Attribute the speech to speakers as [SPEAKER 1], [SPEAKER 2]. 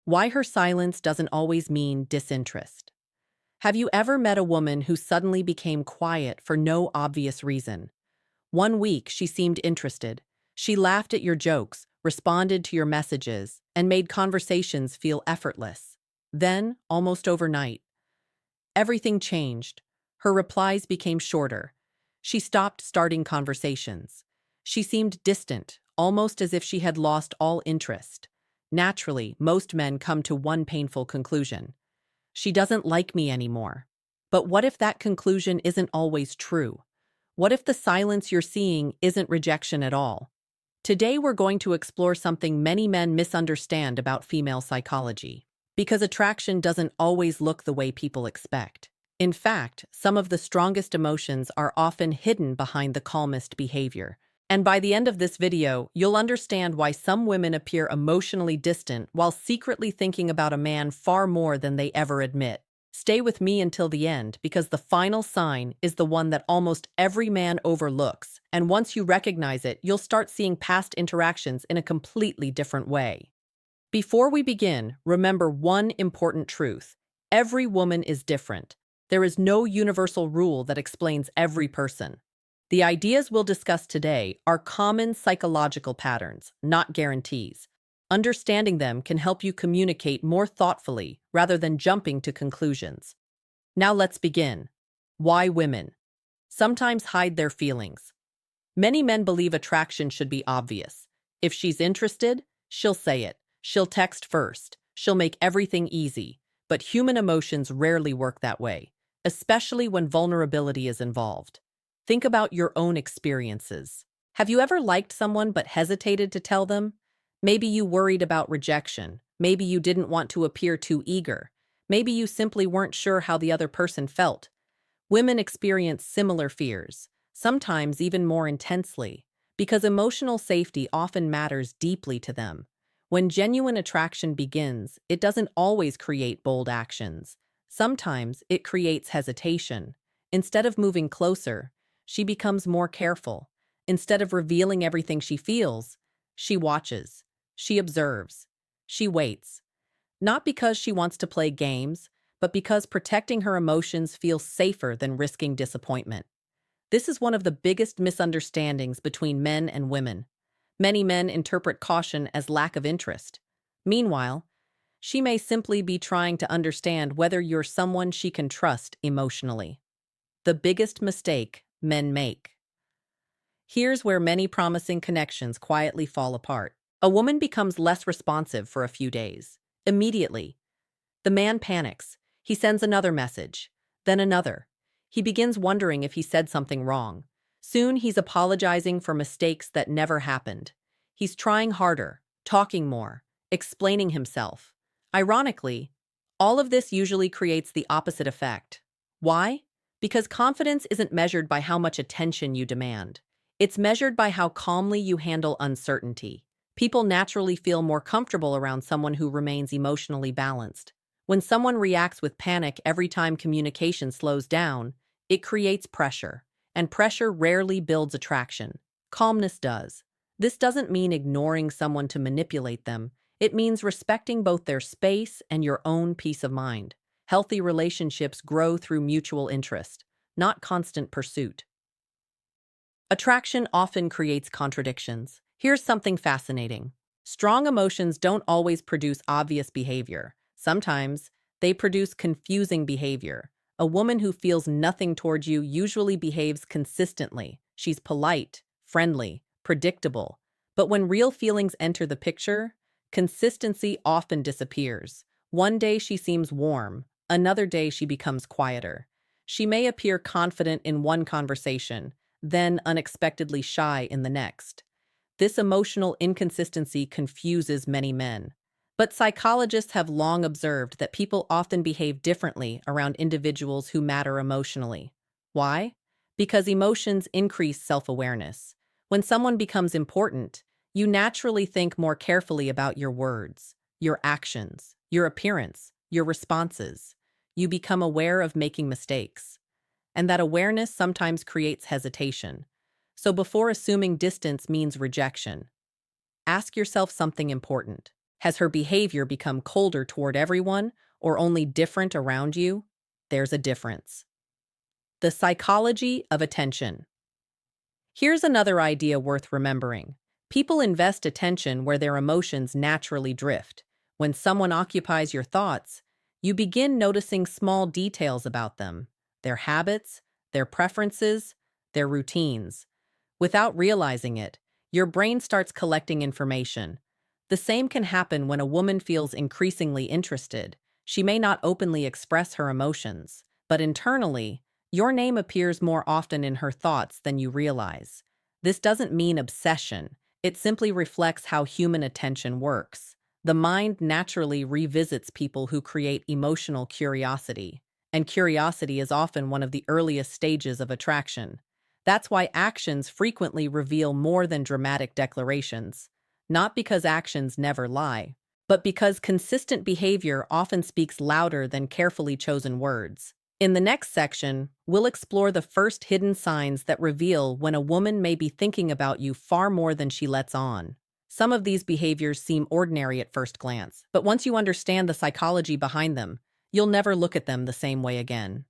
[SPEAKER 1] Why her silence doesn't always mean disinterest. Have you ever met a woman who suddenly became quiet for no obvious reason? One week, she seemed interested. She laughed at your jokes, responded to your messages, and made conversations feel effortless. Then, almost overnight, everything changed. Her replies became shorter. She stopped starting conversations. She seemed distant, almost as if she had lost all interest. Naturally, most men come to one painful conclusion. She doesn't like me anymore. But what if that conclusion isn't always true? What if the silence you're seeing isn't rejection at all? Today we're going to explore something many men misunderstand about female psychology. Because attraction doesn't always look the way people expect. In fact, some of the strongest emotions are often hidden behind the calmest behavior. And by the end of this video, you'll understand why some women appear emotionally distant while secretly thinking about a man far more than they ever admit. Stay with me until the end, because the final sign is the one that almost every man overlooks, and once you recognize it, you'll start seeing past interactions in a completely different way. Before we begin, remember one important truth. Every woman is different. There is no universal rule that explains every person. The ideas we'll discuss today are common psychological patterns, not guarantees. Understanding them can help you communicate more thoughtfully rather than jumping to conclusions. Now let's begin. Why women sometimes hide their feelings. Many men believe attraction should be obvious. If she's interested, she'll say it. She'll text first. She'll make everything easy. But human emotions rarely work that way, especially when vulnerability is involved. Think about your own experiences. Have you ever liked someone but hesitated to tell them? Maybe you worried about rejection. Maybe you didn't want to appear too eager. Maybe you simply weren't sure how the other person felt. Women experience similar fears, sometimes even more intensely, because emotional safety often matters deeply to them. When genuine attraction begins, it doesn't always create bold actions. Sometimes it creates hesitation. Instead of moving closer, she becomes more careful. Instead of revealing everything she feels, she watches. She observes. She waits. Not because she wants to play games, but because protecting her emotions feels safer than risking disappointment. This is one of the biggest misunderstandings between men and women. Many men interpret caution as lack of interest. Meanwhile, she may simply be trying to understand whether you're someone she can trust emotionally. The biggest mistake men make. Here's where many promising connections quietly fall apart. A woman becomes less responsive for a few days. Immediately, the man panics. He sends another message, then another. He begins wondering if he said something wrong. Soon he's apologizing for mistakes that never happened. He's trying harder, talking more, explaining himself. Ironically, all of this usually creates the opposite effect. Why? Because confidence isn't measured by how much attention you demand. It's measured by how calmly you handle uncertainty. People naturally feel more comfortable around someone who remains emotionally balanced. When someone reacts with panic every time communication slows down, it creates pressure, and pressure rarely builds attraction. Calmness does. This doesn't mean ignoring someone to manipulate them. It means respecting both their space and your own peace of mind. Healthy relationships grow through mutual interest, not constant pursuit. Attraction often creates contradictions. Here's something fascinating. Strong emotions don't always produce obvious behavior. Sometimes, they produce confusing behavior. A woman who feels nothing toward you usually behaves consistently. She's polite, friendly, predictable. But when real feelings enter the picture, consistency often disappears. One day she seems warm, another day she becomes quieter. She may appear confident in one conversation, then unexpectedly shy in the next. This emotional inconsistency confuses many men. But psychologists have long observed that people often behave differently around individuals who matter emotionally. Why? Because emotions increase self-awareness. When someone becomes important, you naturally think more carefully about your words, your actions, your appearance, your responses. You become aware of making mistakes. And that awareness sometimes creates hesitation. So before assuming distance means rejection, ask yourself something important. Has her behavior become colder toward everyone or only different around you? There's a difference. The psychology of attention. Here's another idea worth remembering. People invest attention where their emotions naturally drift. When someone occupies your thoughts, you begin noticing small details about them, their habits, their preferences, their routines. Without realizing it, your brain starts collecting information. The same can happen when a woman feels increasingly interested. She may not openly express her emotions, but internally, your name appears more often in her thoughts than you realize. This doesn't mean obsession. It simply reflects how human attention works. The mind naturally revisits people who create emotional curiosity, and curiosity is often one of the earliest stages of attraction. That's why actions frequently reveal more than dramatic declarations, not because actions never lie, but because consistent behavior often speaks louder than carefully chosen words. In the next section, we'll explore the first hidden signs that reveal when a woman may be thinking about you far more than she lets on. Some of these behaviors seem ordinary at first glance, but once you understand the psychology behind them, you'll never look at them the same way again.